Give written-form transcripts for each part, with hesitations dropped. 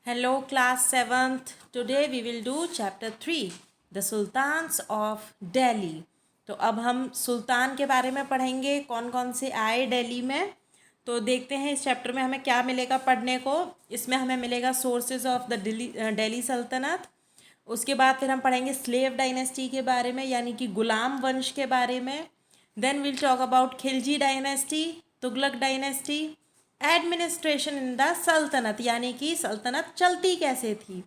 Hello, class 7th. Today we will do chapter 3, The Sultans of Delhi. तो अब हम सुल्तान के बारे में पढ़ेंगे, कौन कौन से आए दिल्ली में। तो देखते हैं इस चैप्टर में हमें क्या मिलेगा पढ़ने को। इसमें हमें मिलेगा सोर्सेज ऑफ द दिल्ली सल्तनत। उसके बाद फिर हम पढ़ेंगे स्लेव डायनेस्टी के बारे में, यानी कि गुलाम वंश के बारे में। Then will talk about Khilji dynasty, Tughlaq dynasty, administration in the सल्तनत, यानी कि सल्तनत चलती कैसे थी,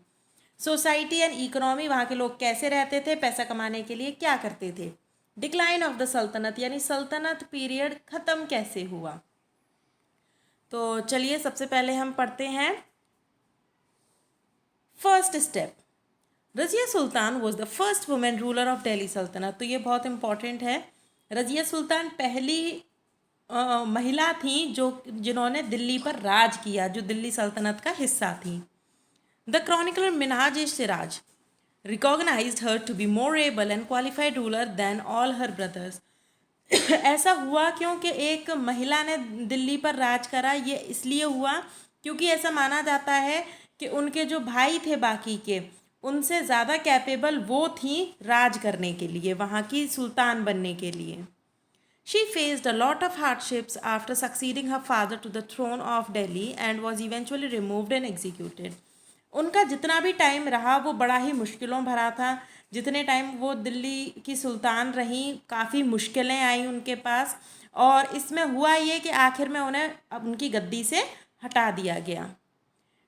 सोसाइटी एंड इकोनॉमी, वहाँ के लोग कैसे रहते थे, पैसा कमाने के लिए क्या करते थे, डिक्लाइन ऑफ द सल्तनत, यानी सल्तनत पीरियड ख़त्म कैसे हुआ। तो चलिए सबसे पहले हम पढ़ते हैं first step. Razia Sultan was the first women ruler of Delhi सल्तनत। तो ये बहुत इंपॉर्टेंट है। रज़िया सुल्तान पहली महिला थी जिन्होंने दिल्ली पर राज किया, जो दिल्ली सल्तनत का हिस्सा थी। The chronicler Minhaj e Siraj recognised her to be more able and qualified ruler than all her brothers. ऐसा हुआ क्योंकि एक महिला ने दिल्ली पर राज करा। ये इसलिए हुआ क्योंकि ऐसा माना जाता है कि उनके जो भाई थे बाकी के, उनसे ज़्यादा कैपेबल वो थी राज करने के लिए, वहाँ की सुल्तान बनने के लिए। She faced a lot of hardships after succeeding her father to the throne of Delhi and was eventually removed and executed. उनका जितना भी टाइम रहा वो बड़ा ही मुश्किलों भरा था। जितने टाइम वो दिल्ली की सुल्तान रहीं, काफ़ी मुश्किलें आई उनके पास, और इसमें हुआ ये कि आखिर में उन्हें अब उनकी गद्दी से हटा दिया गया।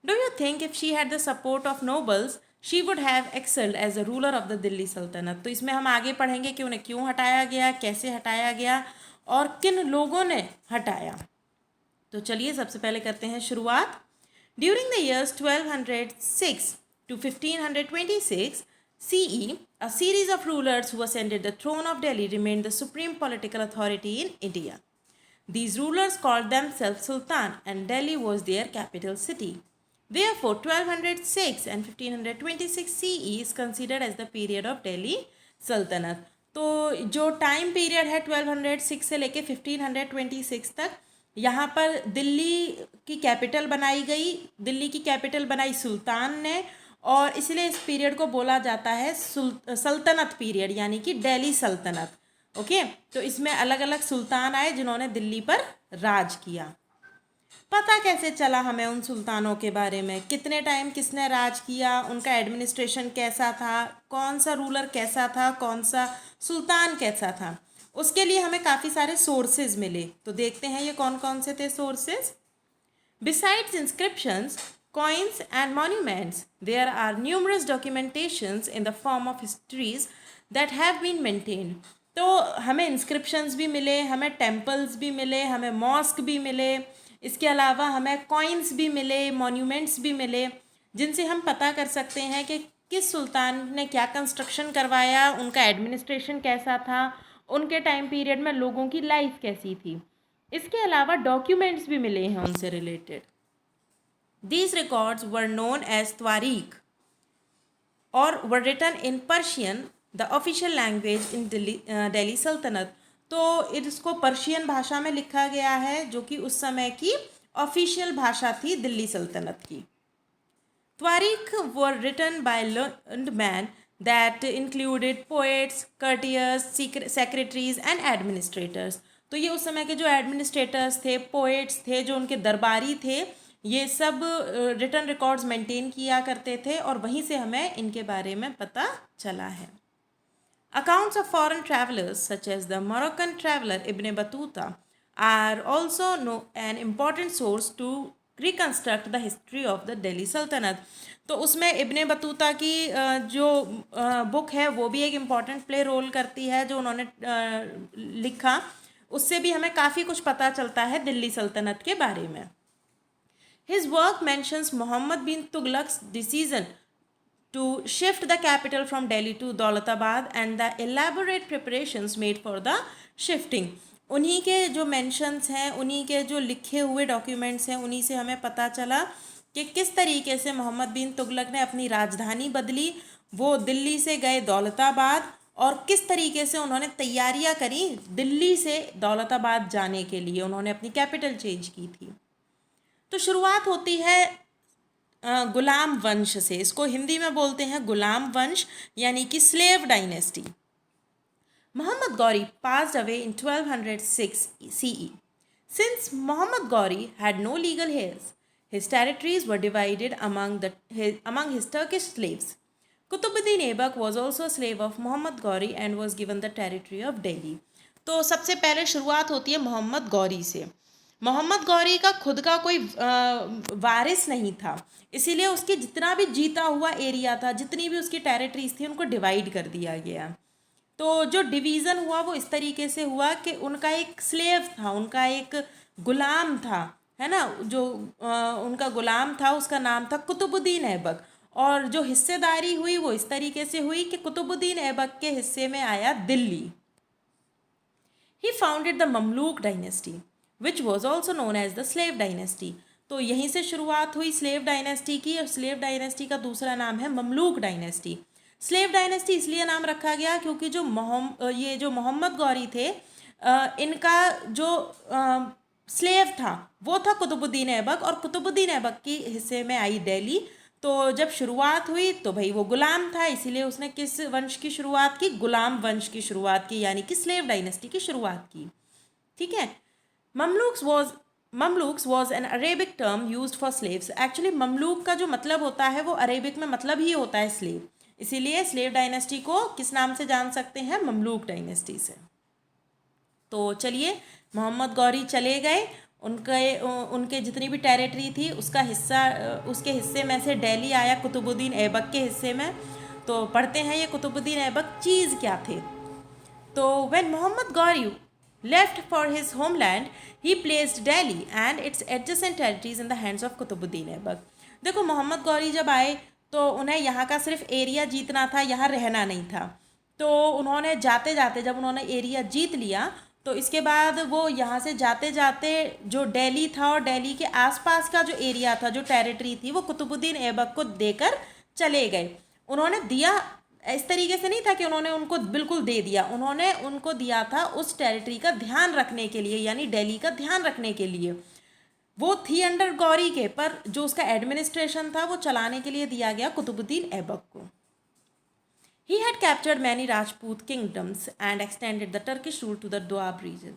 Do you think if she had the support of nobles, she would have excelled as a ruler of the Delhi सल्तनत? तो इसमें हम आगे पढ़ेंगे कि उन्हें क्यों हटाया गया, कैसे हटाया गया और किन लोगों ने हटाया। तो चलिए सबसे पहले करते हैं शुरुआत। During the years 1206 to 1526 CE, a series of rulers who ascended the throne of Delhi remained the supreme political authority in India. These rulers called themselves Sultan, and Delhi was their capital city. Therefore, 1206 and 1526 CE is considered as the period of Delhi Sultanate. तो जो time period है 1206 से लेके 1526 तक, यहाँ पर दिल्ली की capital बनाई गई। दिल्ली की कैपिटल बनाई सुल्तान ने, और इसलिए इस पीरियड को बोला जाता है सल्तनत पीरियड, यानी कि दिल्ली सल्तनत। ओके, तो इसमें अलग अलग सुल्तान आए जिन्होंने दिल्ली पर राज किया। पता कैसे चला हमें उन सुल्तानों के बारे में, कितने टाइम किसने राज किया, उनका एडमिनिस्ट्रेशन कैसा था, कौन सा रूलर कैसा था, कौन सा सुल्तान कैसा था, उसके लिए हमें काफ़ी सारे सोर्सेज मिले। तो देखते हैं ये कौन कौन से थे sources. Besides inscriptions, coins and monuments, there are numerous documentations in the form of histories that have been maintained. तो हमें इंस्क्रिप्शंस भी मिले, हमें टेम्पल्स भी मिले, हमें मॉस्क भी मिले, इसके अलावा हमें कॉइन्स भी मिले, मॉन्यूमेंट्स भी मिले, जिनसे हम पता कर सकते हैं कि किस सुल्तान ने क्या कंस्ट्रक्शन करवाया, उनका एडमिनिस्ट्रेशन कैसा था, उनके टाइम पीरियड में लोगों की लाइफ कैसी थी। इसके अलावा डॉक्यूमेंट्स भी मिले हैं उनसे related. These records were known as Twarikh or were written in Persian, the official language in Delhi Sultanate. तो इसको पर्शियन भाषा में लिखा गया है, जो कि उस समय की ऑफिशियल भाषा थी दिल्ली सल्तनत की। Twarikh were written by learned men that included poets, courtiers, secretaries and administrators. तो ये उस समय के जो एडमिनिस्ट्रेटर्स थे, पोएट्स थे, जो उनके दरबारी थे, ये सब रिटन रिकॉर्ड्स मेंटेन किया करते थे, और वहीं से हमें इनके बारे में पता चला है। Accounts of foreign travelers such as the Moroccan traveler Ibn Battuta are also an important source to reconstruct the history of the Delhi Sultanate. तो उसमें इब्ने बतूता की जो बुक है वो भी एक इम्पॉर्टेंट प्ले रोल करती है, जो उन्होंने लिखा, उससे भी हमें काफ़ी कुछ पता चलता है दिल्ली सल्तनत के बारे में। His work mentions Muhammad bin Tughlaq's decision to shift the capital from Delhi to Daulatabad and the elaborate preparations made for the shifting. उन्हीं के जो मेंशंस हैं, उन्हीं के जो लिखे हुए डॉक्यूमेंट्स हैं, उन्हीं से हमें पता चला कि किस तरीके से मोहम्मद बिन तुगलक ने अपनी राजधानी बदली, वो दिल्ली से गए दौलताबाद, और किस तरीके से उन्होंने तैयारियां करी दिल्ली से दौलताबाद जाने के लिए, उन्होंने अपनी कैपिटल चेंज की थी। तो शुरुआत होती है गुलाम वंश से, इसको हिंदी में बोलते हैं गुलाम वंश यानी कि slave dynasty. Muhammad Ghori passed away in 1206 CE. Since Muhammad Ghori had no legal heirs, his territories were divided among his Turkish slaves. Qutbuddin Aibak was also a slave of Muhammad Ghori and was given the territory of Delhi. तो सबसे पहले शुरुआत होती है मोहम्मद गौरी से। मोहम्मद गौरी का खुद का कोई वारिस नहीं था, इसीलिए उसके जितना भी जीता हुआ एरिया था, जितनी भी उसकी टेरिटरीज थी, उनको डिवाइड कर दिया गया। तो जो डिवीज़न हुआ वो इस तरीके से हुआ कि उनका एक स्लेव था, उनका एक गुलाम था, है ना, जो उनका गुलाम था उसका नाम था कुतुबुद्दीन ऐबक। और जो हिस्सेदारी हुई वो इस तरीके से हुई कि कुतुबुद्दीन ऐबक के हिस्से में आया Delhi. He founded the Mamluk dynasty, which was also known as the slave dynasty. तो यहीं से शुरुआत हुई स्लेव डायनेस्टी की, और स्लेव डायनेस्टी का दूसरा नाम है ममलूक डायनेस्टी। स्लेव डायनेस्टी इसलिए नाम रखा गया क्योंकि जो मोहम्मद गौरी थे, इनका जो स्लेव था वो था कुतुबुद्दीन ऐबक, और कुतुबुद्दीन ऐबक की हिस्से में आई दिल्ली। तो जब शुरुआत हुई तो भाई वो गुलाम था, इसीलिए उसने किस वंश की शुरुआत की? गुलाम वंश की शुरुआत की, यानी कि स्लेव डायनेस्टी की शुरुआत की। ठीक है। Mamluks was an Arabic term use for slaves. Actually Mamluk का जो मतलब होता है वो अरेबिक में मतलब ही होता है स्लेव, इसीलिए स्लेव डायनेस्टी को किस नाम से जान सकते हैं? ममलूक डायनेस्टी से। तो चलिए, मोहम्मद गौरी चले गए, उनके जितनी भी टेरिटरी थी उसका हिस्सा, उसके हिस्से में से दिल्ली आया कुतुबुद्दीन ऐबक के हिस्से में। तो पढ़ते हैं ये कुतुबुद्दीन ऐबक चीज़ क्या थे। तो when Mohammad Ghori left for his homeland, he placed Delhi and its adjacent territories in the hands of Qutbuddin Aibak. देखो, मोहम्मद गौरी जब आए तो उन्हें यहाँ का सिर्फ एरिया जीतना था, यहाँ रहना नहीं था। तो उन्होंने जाते जाते जब उन्होंने एरिया जीत लिया तो इसके बाद वो यहाँ से जाते जाते जो दिल्ली था और दिल्ली के आसपास का जो एरिया था, जो टेरिटरी थी, वो कुतुबुद्दीन ऐबक को देकर चले गए। उन्होंने दिया इस तरीके से नहीं था कि उन्होंने उनको बिल्कुल दे दिया, उन्होंने उनको दिया था उस टेरिटरी का ध्यान रखने के लिए, यानी दिल्ली का ध्यान रखने के लिए। वो थी अंडर गौरी के, पर जो उसका एडमिनिस्ट्रेशन था वो चलाने के लिए दिया गया कुतुबुद्दीन ऐबक को। He had captured many Rajput kingdoms and extended the Turkish rule to the Doab region.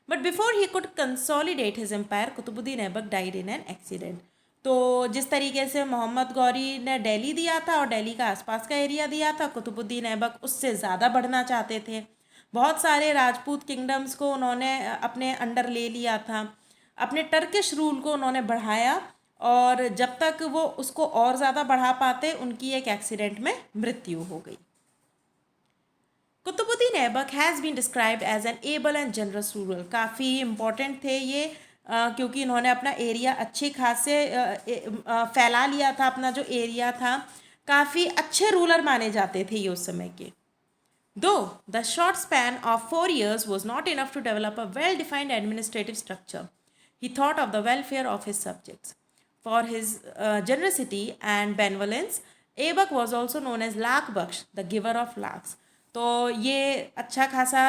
But before he could consolidate his empire, Qutbuddin Aibak died in an accident. तो जिस तरीके से मोहम्मद गौरी ने दिल्ली दिया था और दिल्ली का आसपास का एरिया दिया था, कुतुबुद्दीन ऐबक उससे ज़्यादा बढ़ना चाहते थे। बहुत सारे राजपूत किंगडम्स को उन्होंने अपने अंडर ले लिया था, अपने टर्किश रूल को उन्होंने बढ़ाया, और जब तक वो उसको और ज़्यादा बढ़ा पाते, उनकी एक एक्सीडेंट में मृत्यु हो गई। Qutbuddin Aibak has been described as an able and generous ruler. काफ़ी इम्पॉर्टेंट थे ये, क्योंकि इन्होंने अपना एरिया अच्छे खासे फैला लिया था, अपना जो एरिया था, काफ़ी अच्छे रूलर माने जाते थे ये उस समय के। दो the short span of 4 years was not enough to develop a well-defined administrative structure, he thought of the welfare of his subjects. For his generosity and benevolence, Aibak was also known as Lakh Baksh, the giver of lakhs. तो ये अच्छा खासा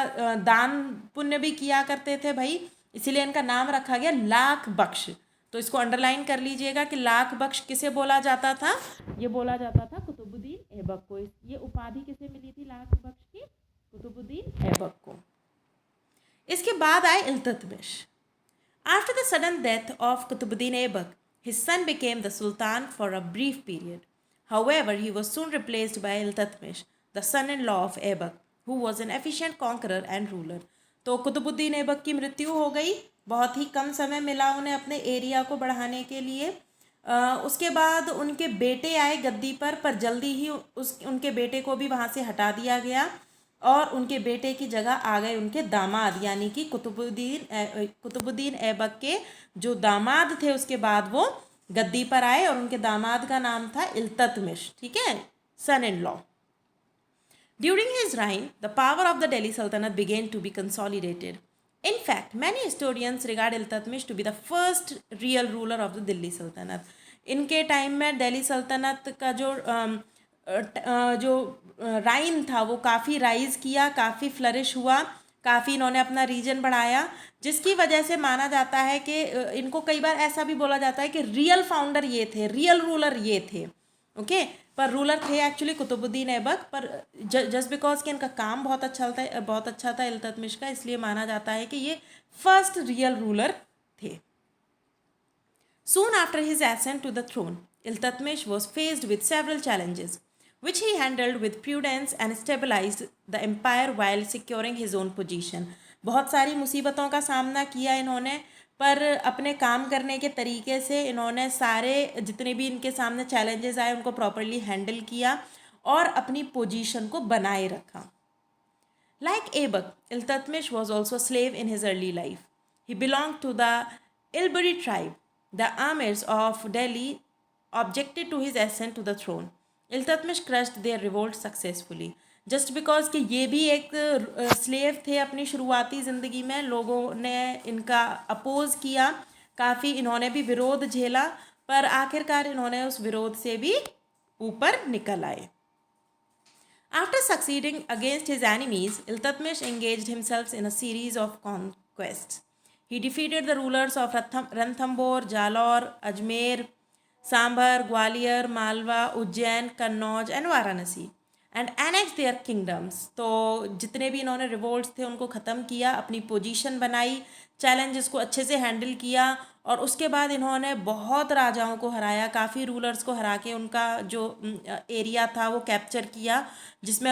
दान पुण्य भी किया करते थे भाई, इसीलिए इनका नाम रखा गया लाख बख्श। तो इसको अंडरलाइन कर लीजिएगा कि लाख बख्श किसे बोला जाता था? ये बोला जाता था कुतुबुद्दीन ऐबक को। ये उपाधि किसे मिली थी लाख बख्श की? कुतुबुद्दीन ऐबक को। इसके बाद आए Iltutmish. After the sudden death of Qutbuddin Aibak, his son became the Sultan for a brief period. However, he was soon replaced by Iltutmish, the son-in-law of Aibak, who was an efficient conqueror and ruler. तो कुतुबुद्दीन ऐबक की मृत्यु हो गई, बहुत ही कम समय मिला उन्हें अपने एरिया को बढ़ाने के लिए। उसके बाद उनके बेटे आए गद्दी पर जल्दी ही उनके बेटे को भी वहाँ से हटा दिया गया, और उनके बेटे की जगह आ गए उनके दामाद, यानी कि कुतुबुद्दीन ऐबक के जो दामाद थे उसके बाद वो गद्दी पर आए, और उनके दामाद का नाम था इल्तुतमिश। ठीक है, son in law. During his reign, the power of the Delhi Sultanate began to be consolidated. In fact, many historians regard Iltutmish to be the first real ruler of the Delhi Sultanate. इनके time में दिल्ली सल्तनत का जो राइन था वो काफ़ी rise किया, काफ़ी फ्लरिश हुआ, काफ़ी इन्होंने अपना रीजन बढ़ाया, जिसकी वजह से माना जाता है कि इनको कई बार ऐसा भी बोला जाता है कि रियल फाउंडर ये थे, रियल रूलर ये थे। ओके, पर रूलर थे एक्चुअली कुतुबुद्दीन ऐबक, पर जस्ट बिकॉज कि इनका काम बहुत अच्छा था इल्तुतमिश का, इसलिए माना जाता है कि ये फर्स्ट रियल रूलर थे। Soon after his ascent to the throne, Iltutmish was faced with several challenges, which he handled with prudence and stabilized the empire while securing his own position. बहुत सारी मुसीबतों का सामना किया इन्होंने, पर अपने काम करने के तरीके से इन्होंने सारे जितने भी इनके सामने चैलेंजेस आए उनको प्रॉपरली हैंडल किया और अपनी पोजीशन को बनाए रखा। Like Aibak, Iltutmish was also a slave in his early life. He belonged to the Ilbari tribe. The Amirs of Delhi objected to his ascent to the throne. Iltutmish crushed their revolt successfully. Just because कि ये भी एक slave थे अपनी शुरुआती ज़िंदगी में, लोगों ने इनका अपोज किया, काफ़ी इन्होंने भी विरोध झेला, पर आखिरकार इन्होंने उस विरोध से भी ऊपर निकल आए। After succeeding against his enemies, Iltutmish engaged himself in a series of conquests. He defeated the rulers of Ranthambore, Jalore, Ajmer, Sambhar, Gwalior, Malwa, Ujjain, Kannauj and Varanasi and annexed their kingdoms. तो जितने भी इन्होंने revolts थे उनको ख़त्म किया, अपनी position बनाई, चैलेंजेस को अच्छे से हैंडल किया और उसके बाद इन्होंने बहुत राजाओं को हराया, काफ़ी रूलर्स को हरा के उनका जो एरिया था वो कैप्चर किया, जिसमें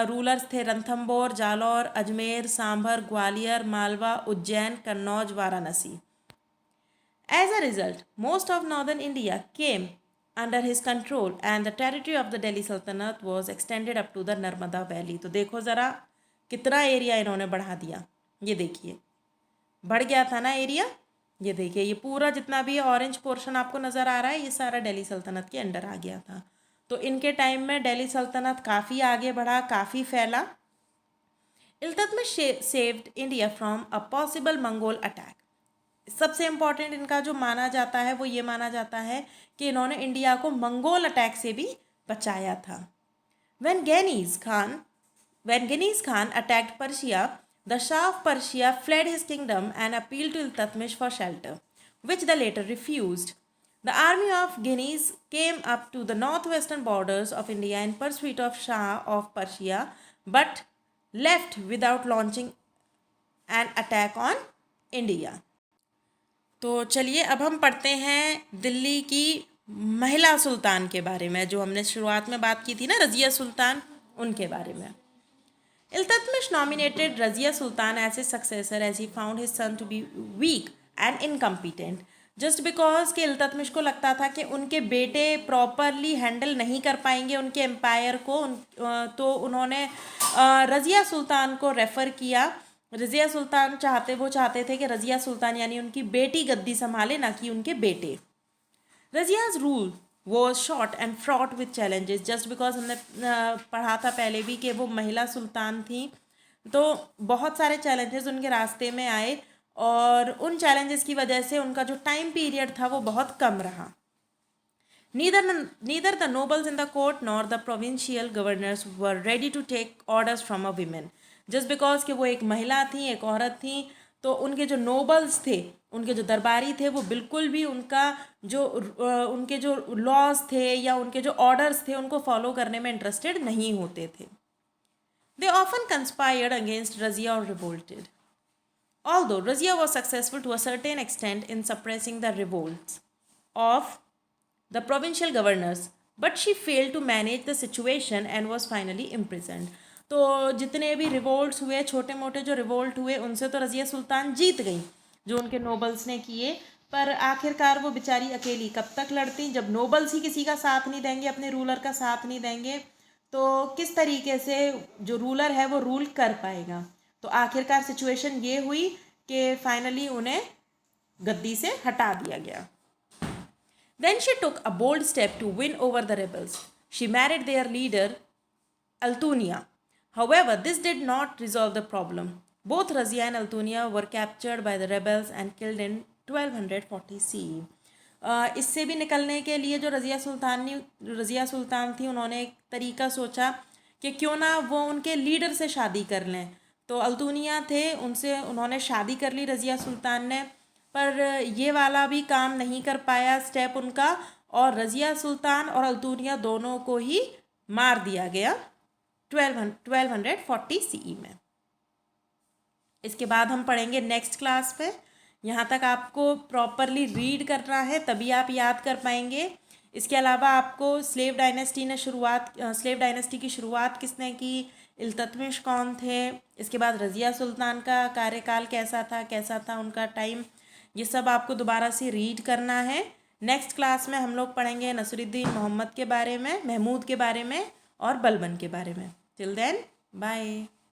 रूलर्स थे Ranthambore, Jalore, Ajmer, sambar, Gwalior, Malwa, Ujjain, Kannauj, Varanasi. As a result, most of northern India came under his control and the territory of the Delhi Sultanate was extended up to the Narmada Valley. तो देखो ज़रा कितना एरिया इन्होंने बढ़ा दिया, ये देखिए बढ़ गया था ना एरिया, ये देखिए ये पूरा जितना भी ऑरेंज पोर्शन आपको नज़र आ रहा है ये सारा दिल्ली सल्तनत के अंडर आ गया था। तो इनके टाइम में दिल्ली सल्तनत काफ़ी आगे बढ़ा, काफ़ी फैला। Iltutmish saved India from a possible Mongol attack. सबसे इम्पॉर्टेंट इनका जो माना जाता है वो ये माना जाता है कि इन्होंने इंडिया को मंगोल अटैक से भी बचाया था। When Genghis Khan attacked Persia, the Shah of Persia fled his kingdom and appealed to Iltutmish for shelter, which the latter refused. The army of Genghis came up to the northwestern borders of India in pursuit of Shah of Persia, but left without launching an attack on India. तो चलिए अब हम पढ़ते हैं दिल्ली की महिला सुल्तान के बारे में, जो हमने शुरुआत में बात की थी ना, रज़िया सुल्तान, उनके बारे में। Iltutmish nominated Razia Sultan as his successor as he found his son to be weak and incompetent. Just because कि इल्तुतमिश को लगता था कि उनके बेटे प्रॉपरली हैंडल नहीं कर पाएंगे उनके एम्पायर को, तो उन्होंने रज़िया सुल्तान को रेफ़र किया। रज़िया सुल्तान चाहते थे कि रज़िया सुल्तान यानी उनकी बेटी गद्दी संभाले, ना कि उनके बेटे। रज़ियाज़ रूल वो short and fraught with challenges, just because हमने पढ़ा था पहले भी कि वो महिला सुल्तान थी, तो बहुत सारे चैलेंजेस उनके रास्ते में आए और उन चैलेंजेस की वजह से उनका जो टाइम पीरियड था वो बहुत कम रहा। Neither the nobles in the court nor the provincial governors were ready to take orders from a woman. Just because कि वो एक महिला थी, एक औरत थी, तो उनके जो नोबल्स थे, उनके जो दरबारी थे, वो बिल्कुल भी उनके जो लॉज थे या उनके जो ऑर्डर्स थे उनको फॉलो करने में इंटरेस्टेड नहीं होते थे। They often conspired against Razia or revolted. Although Razia was successful to a certain extent in suppressing the revolts of the provincial governors, but she failed to manage the situation and was finally imprisoned. तो जितने भी revolts हुए, छोटे मोटे जो revolt हुए, उनसे तो रज़िया सुल्तान जीत गई जो उनके नोबल्स ने किए, पर आखिरकार वो बेचारी अकेली कब तक लड़ती, जब नोबल्स ही किसी का साथ नहीं देंगे, अपने रूलर का साथ नहीं देंगे, तो किस तरीके से जो रूलर है वो रूल कर पाएगा। तो आखिरकार सिचुएशन ये हुई कि फाइनली उन्हें गद्दी से हटा दिया गया। Then she took a bold step to win over the rebels. She married their leader Altunia. However, this did not resolve the problem. Both Razia and Altunia were captured by the rebels and killed in 1240 CE. इससे भी निकलने के लिए जो रज़िया सुल्तान थी, उन्होंने एक तरीका सोचा कि क्यों ना वो उनके लीडर से शादी कर लें। तो अल्तुनिया थे, उनसे उन्होंने शादी कर ली रज़िया सुल्तान ने, पर ये वाला भी काम नहीं कर पाया स्टेप उनका, और रज़िया सुल्तान और अल्तुनिया दोनों को ही मार दिया गया 1240 CE में। इसके बाद हम पढ़ेंगे नेक्स्ट क्लास पे। यहाँ तक आपको प्रॉपरली रीड करना है, तभी आप याद कर पाएंगे। इसके अलावा आपको स्लेव डायनेस्टी की शुरुआत किसने की, इल्तुतमिश कौन थे, इसके बाद रज़िया सुल्तान का कार्यकाल कैसा था उनका टाइम, ये सब आपको दोबारा से रीड करना है। नेक्स्ट क्लास में हम लोग पढ़ेंगे नसरुद्दीन मोहम्मद के बारे में, महमूद के बारे में और बलबन के बारे में। Till then bye.